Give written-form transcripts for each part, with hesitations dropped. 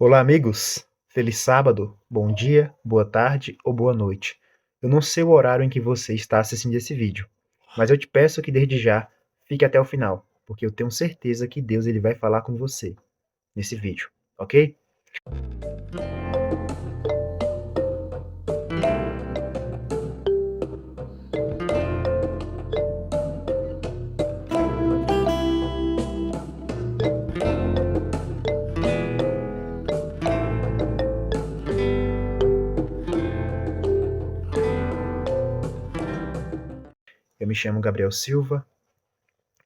Olá, amigos! Feliz sábado, bom dia, boa tarde ou boa noite. Eu não sei o horário em que você está assistindo esse vídeo, mas eu te peço que desde já fique até o final, porque eu tenho certeza que Deus ele vai falar com você nesse vídeo, ok? Eu me chamo Gabriel Silva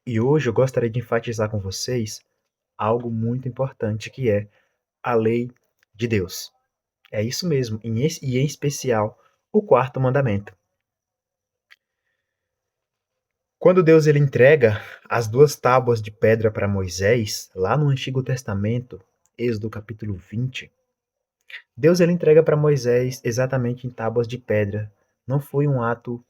e hoje eu gostaria de enfatizar com vocês algo muito importante que é a lei de Deus. É isso mesmo, e em especial o quarto mandamento. Quando Deus ele entrega as duas tábuas de pedra para Moisés, lá no Antigo Testamento, Êxodo capítulo 20, Deus ele entrega para Moisés exatamente em tábuas de pedra. Não foi um ato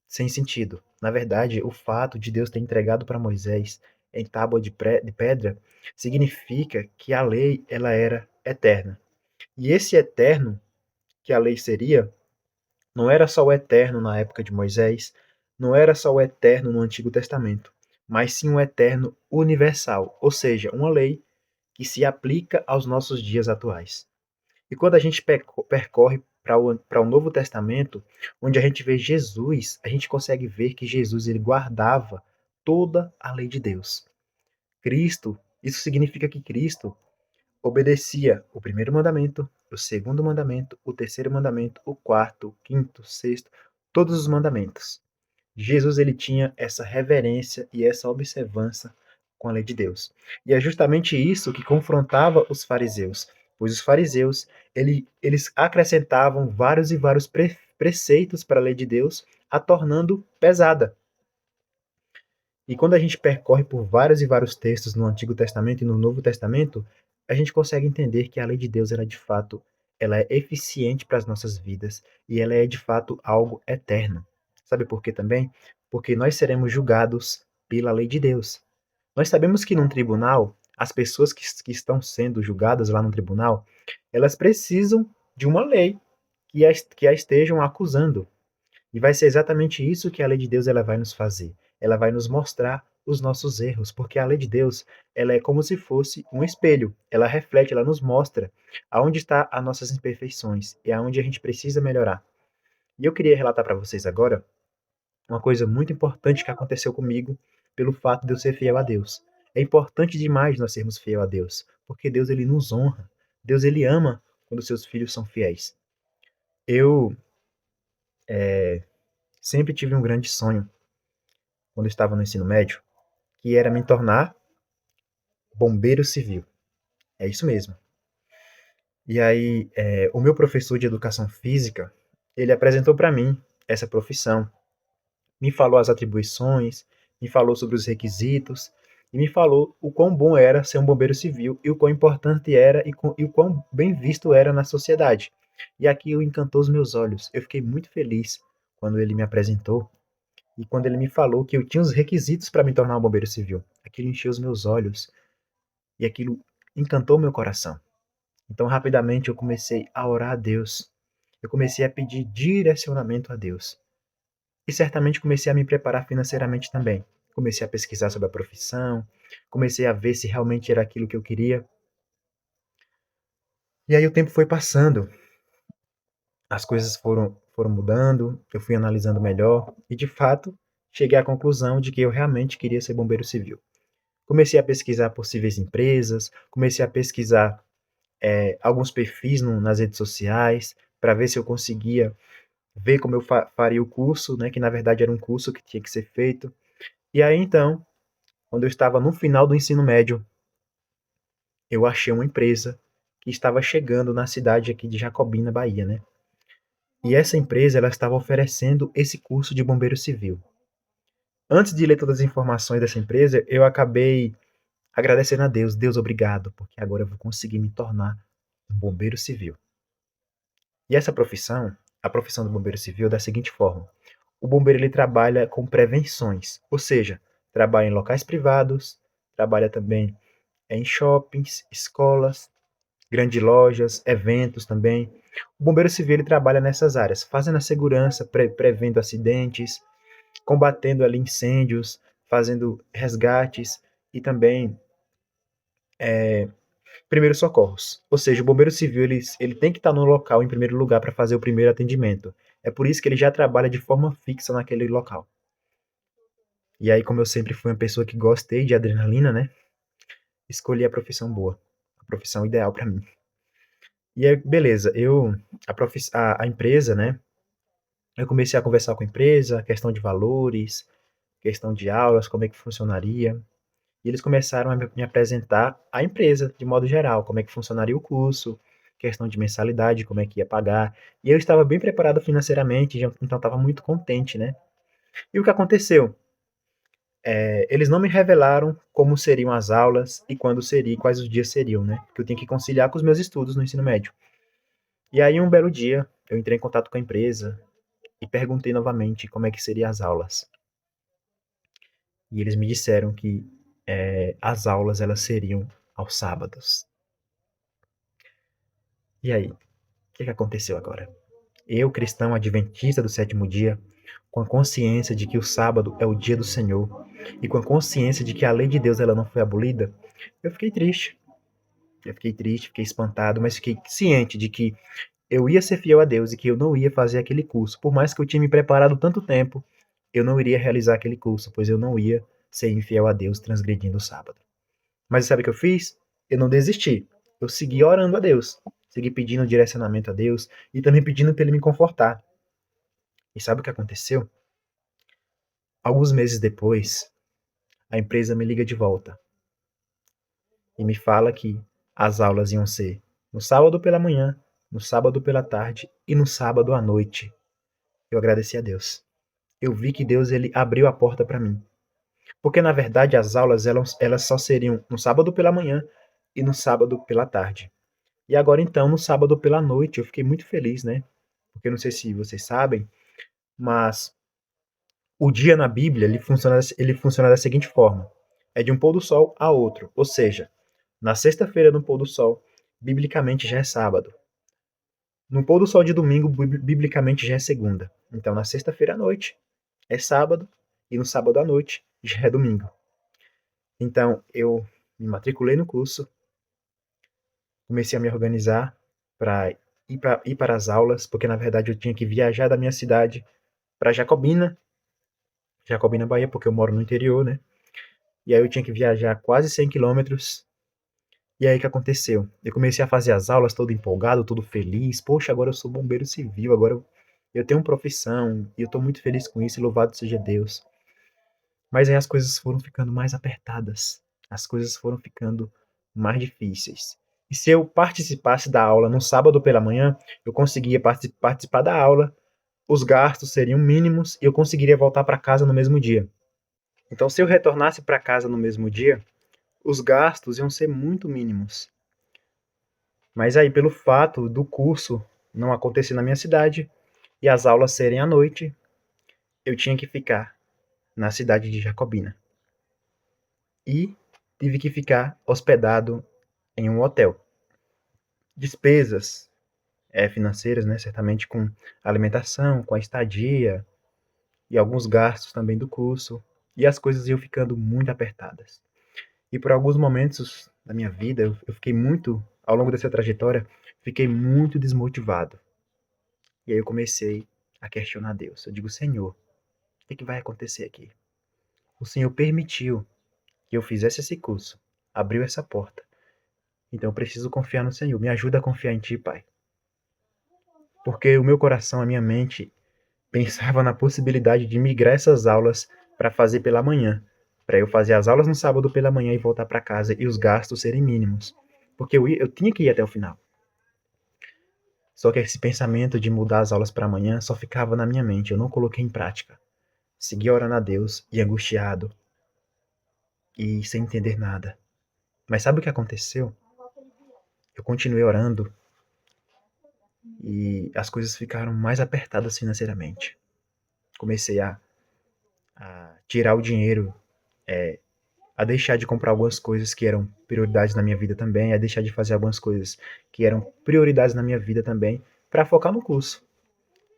sem sentido. Na verdade, o fato de Deus ter entregado para Moisés em tábua de pedra significa que a lei ela era eterna. E esse eterno que a lei seria, não era só o eterno na época de Moisés, não era só o eterno no Antigo Testamento, mas sim um eterno universal, ou seja, uma lei que se aplica aos nossos dias atuais. E quando a gente percorre para o Novo Testamento, onde a gente vê Jesus, a gente consegue ver que Jesus ele guardava toda a lei de Deus. Cristo, isso significa que Cristo obedecia o primeiro mandamento, o segundo mandamento, o terceiro mandamento, o quarto, o quinto, o sexto, todos os mandamentos. Jesus ele tinha essa reverência e essa observância com a lei de Deus. E é justamente isso que confrontava os fariseus, pois os fariseus eles acrescentavam vários e vários preceitos para a lei de Deus, a tornando pesada. E quando a gente percorre por vários e vários textos no Antigo Testamento e no Novo Testamento, a gente consegue entender que a lei de Deus, ela de fato, ela é eficiente para as nossas vidas e ela é de fato algo eterno. Sabe por quê também? Porque nós seremos julgados pela lei de Deus. Nós sabemos que num tribunal, as pessoas que estão sendo julgadas lá no tribunal, elas precisam de uma lei que a estejam acusando. E vai ser exatamente isso que a lei de Deus ela vai nos fazer. Ela vai nos mostrar os nossos erros, porque a lei de Deus, ela é como se fosse um espelho. Ela reflete, ela nos mostra aonde está as nossas imperfeições e aonde a gente precisa melhorar. E eu queria relatar para vocês agora uma coisa muito importante que aconteceu comigo pelo fato de eu ser fiel a Deus. É importante demais nós sermos fiel a Deus, porque Deus ele nos honra. Deus ele ama quando seus filhos são fiéis. Eu sempre tive um grande sonho quando eu estava no ensino médio, que era me tornar bombeiro civil. É isso mesmo. E aí, o meu professor de educação física, ele apresentou para mim essa profissão, me falou as atribuições, me falou sobre os requisitos e me falou o quão bom era ser um bombeiro civil e o quão importante era e o quão bem visto era na sociedade. E aquilo encantou os meus olhos. Eu fiquei muito feliz quando ele me apresentou e quando ele me falou que eu tinha os requisitos para me tornar um bombeiro civil. Aquilo encheu os meus olhos e aquilo encantou meu coração. Então, rapidamente, eu comecei a orar a Deus. Eu comecei a pedir direcionamento a Deus. E certamente comecei a me preparar financeiramente também. Comecei a pesquisar sobre a profissão, comecei a ver se realmente era aquilo que eu queria. E aí o tempo foi passando, as coisas foram mudando, eu fui analisando melhor e, de fato, cheguei à conclusão de que eu realmente queria ser bombeiro civil. Comecei a pesquisar possíveis empresas, comecei a pesquisar alguns perfis nas redes sociais para ver se eu conseguia ver como eu faria o curso, né, que na verdade era um curso que tinha que ser feito. E aí então, quando eu estava no final do ensino médio, eu achei uma empresa que estava chegando na cidade aqui de Jacobina, Bahia, né? E essa empresa ela estava oferecendo esse curso de bombeiro civil. Antes de ler todas as informações dessa empresa, eu acabei agradecendo a Deus. Deus, obrigado, porque agora eu vou conseguir me tornar um bombeiro civil. E essa profissão, a profissão do bombeiro civil, é da seguinte forma: o bombeiro ele trabalha com prevenções, ou seja, trabalha em locais privados, trabalha também em shoppings, escolas, grandes lojas, eventos também. O bombeiro civil ele trabalha nessas áreas, fazendo a segurança, prevendo acidentes, combatendo ali incêndios, fazendo resgates e também primeiros socorros. Ou seja, o bombeiro civil ele tem que estar no local em primeiro lugar para fazer o primeiro atendimento. É por isso que ele já trabalha de forma fixa naquele local. E aí, como eu sempre fui uma pessoa que gostei de adrenalina, né? Escolhi a profissão boa, a profissão ideal para mim. E aí, beleza, a empresa, né? Eu comecei a conversar com a empresa, questão de valores, questão de aulas, como é que funcionaria. E eles começaram a me apresentar a empresa, de modo geral, como é que funcionaria o curso, questão de mensalidade, como é que ia pagar. E eu estava bem preparado financeiramente, então estava muito contente, né? E o que aconteceu? Eles não me revelaram como seriam as aulas e quando seria, quais os dias seriam, né? Porque eu tinha que conciliar com os meus estudos no ensino médio. E aí, um belo dia, eu entrei em contato com a empresa e perguntei novamente como é que seriam as aulas. E eles me disseram que as aulas elas seriam aos sábados. E aí, o que aconteceu agora? Eu, cristão adventista do sétimo dia, com a consciência de que o sábado é o dia do Senhor e com a consciência de que a lei de Deus ela não foi abolida, eu fiquei triste. Eu fiquei triste, fiquei espantado, mas fiquei ciente de que eu ia ser fiel a Deus e que eu não ia fazer aquele curso. Por mais que eu tinha me preparado tanto tempo, eu não iria realizar aquele curso, pois eu não ia ser infiel a Deus transgredindo o sábado. Mas sabe o que eu fiz? Eu não desisti. Eu segui orando a Deus. Segui pedindo direcionamento a Deus e também pedindo para Ele me confortar. E sabe o que aconteceu? Alguns meses depois, a empresa me liga de volta e me fala que as aulas iam ser no sábado pela manhã, no sábado pela tarde e no sábado à noite. Eu agradeci a Deus. Eu vi que Deus ele abriu a porta para mim. Porque na verdade as aulas elas só seriam no sábado pela manhã e no sábado pela tarde. E agora então, no sábado pela noite, eu fiquei muito feliz, né? Porque eu não sei se vocês sabem, mas o dia na Bíblia ele funciona da seguinte forma: é de um pôr do sol a outro. Ou seja, na sexta-feira no pôr do sol, biblicamente já é sábado. No pôr do sol de domingo, biblicamente já é segunda. Então, na sexta-feira à noite é sábado e no sábado à noite já é domingo. Então, eu me matriculei no curso, comecei a me organizar para ir para as aulas, porque na verdade eu tinha que viajar da minha cidade para Jacobina, Bahia, porque eu moro no interior, né? E aí eu tinha que viajar quase 100 quilômetros. E aí o que aconteceu? Eu comecei a fazer as aulas todo empolgado, todo feliz. Poxa, agora eu sou bombeiro civil, agora eu tenho uma profissão e eu estou muito feliz com isso, e louvado seja Deus. Mas aí as coisas foram ficando mais apertadas, as coisas foram ficando mais difíceis. E se eu participasse da aula no sábado pela manhã, eu conseguia participar da aula, os gastos seriam mínimos e eu conseguiria voltar para casa no mesmo dia. Então, se eu retornasse para casa no mesmo dia, os gastos iam ser muito mínimos. Mas aí, pelo fato do curso não acontecer na minha cidade e as aulas serem à noite, eu tinha que ficar na cidade de Jacobina. E tive que ficar hospedado em um hotel. Despesas financeiras, né, certamente com alimentação, com a estadia e alguns gastos também do curso. E as coisas iam ficando muito apertadas. E por alguns momentos da minha vida, eu fiquei muito, ao longo dessa trajetória, fiquei muito desmotivado. E aí eu comecei a questionar Deus. Eu digo, Senhor, o que vai acontecer aqui? O Senhor permitiu que eu fizesse esse curso, abriu essa porta. Então eu preciso confiar no Senhor. Me ajuda a confiar em Ti, Pai. Porque o meu coração, a minha mente, pensava na possibilidade de migrar essas aulas para fazer pela manhã. Para eu fazer as aulas no sábado pela manhã e voltar para casa e os gastos serem mínimos. Porque eu tinha que ir até o final. Só que esse pensamento de mudar as aulas para amanhã só ficava na minha mente. Eu não coloquei em prática. Segui orando a Deus e angustiado e sem entender nada. Mas sabe o que aconteceu? Eu continuei orando e as coisas ficaram mais apertadas financeiramente. Comecei a tirar o dinheiro a deixar de comprar algumas coisas que eram prioridades na minha vida também, a deixar de fazer algumas coisas que eram prioridades na minha vida também, para focar no curso.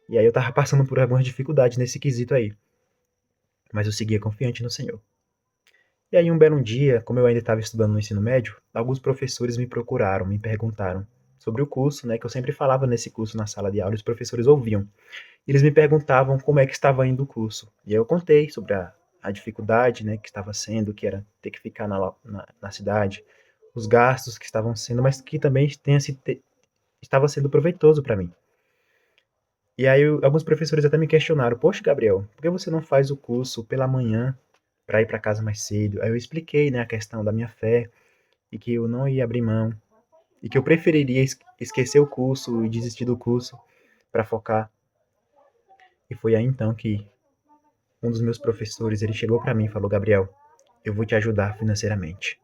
E aí eu tava passando por algumas dificuldades nesse quesito aí, mas eu seguia confiante no Senhor. E aí um belo dia, como eu ainda estava estudando no ensino médio, alguns professores me procuraram, me perguntaram sobre o curso, né, que eu sempre falava nesse curso na sala de aula, e os professores ouviam. Eles me perguntavam como é que estava indo o curso. E aí eu contei sobre a dificuldade, né, que estava sendo, que era ter que ficar na cidade, os gastos que estavam sendo, mas que também estava sendo proveitoso para mim. E aí alguns professores até me questionaram: poxa, Gabriel, por que você não faz o curso pela manhã para ir para casa mais cedo? Aí eu expliquei, né, a questão da minha fé e que eu não ia abrir mão e que eu preferiria esquecer o curso e desistir do curso para focar. E foi aí então que um dos meus professores, ele chegou para mim e falou: Gabriel, eu vou te ajudar financeiramente.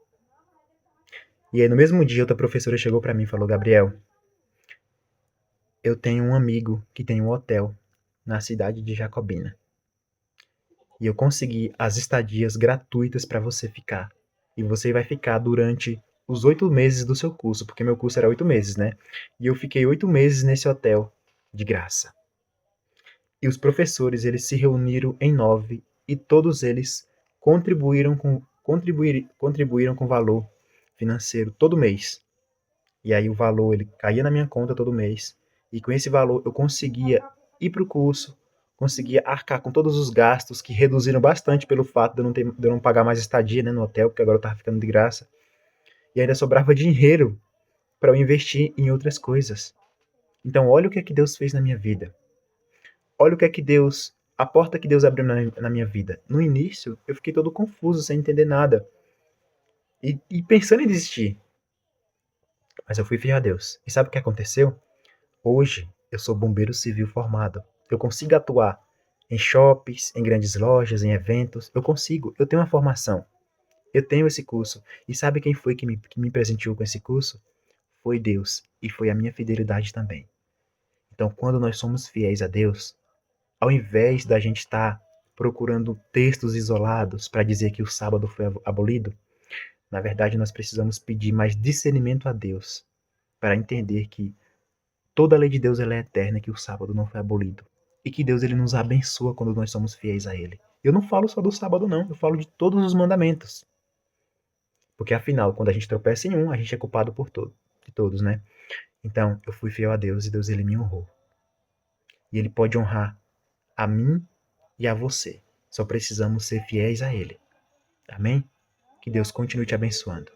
E aí no mesmo dia outra professora chegou para mim e falou: Gabriel, eu tenho um amigo que tem um hotel na cidade de Jacobina. E eu consegui as estadias gratuitas para você ficar. E você vai ficar durante os 8 meses do seu curso, porque meu curso era 8 meses, né? E eu fiquei 8 meses nesse hotel de graça. E os professores, eles se reuniram em 9 e todos eles contribuíram com valor financeiro todo mês. E aí o valor ele caía na minha conta todo mês. E com esse valor eu conseguia ir para o curso, conseguia arcar com todos os gastos que reduziram bastante pelo fato de eu não pagar mais estadia, né, no hotel, porque agora eu estava ficando de graça. E ainda sobrava dinheiro para eu investir em outras coisas. Então olha o que é que Deus fez na minha vida. Olha o que é que Deus, a porta que Deus abriu na minha vida. No início, eu fiquei todo confuso, sem entender nada. E pensando em desistir. Mas eu fui fiel a Deus. E sabe o que aconteceu? Hoje, eu sou bombeiro civil formado. Eu consigo atuar em shoppings, em grandes lojas, em eventos. Eu consigo. Eu tenho uma formação. Eu tenho esse curso. E sabe quem foi que me presenteou com esse curso? Foi Deus. E foi a minha fidelidade também. Então, quando nós somos fiéis a Deus, ao invés da gente estar procurando textos isolados para dizer que o sábado foi abolido, na verdade nós precisamos pedir mais discernimento a Deus para entender que toda a lei de Deus ela é eterna, que o sábado não foi abolido e que Deus ele nos abençoa quando nós somos fiéis a Ele. Eu não falo só do sábado não, eu falo de todos os mandamentos, porque afinal quando a gente tropeça em um, a gente é culpado de todos, né? Então eu fui fiel a Deus e Deus ele me honrou e Ele pode honrar a mim e a você. Só precisamos ser fiéis a Ele. Amém? Que Deus continue te abençoando.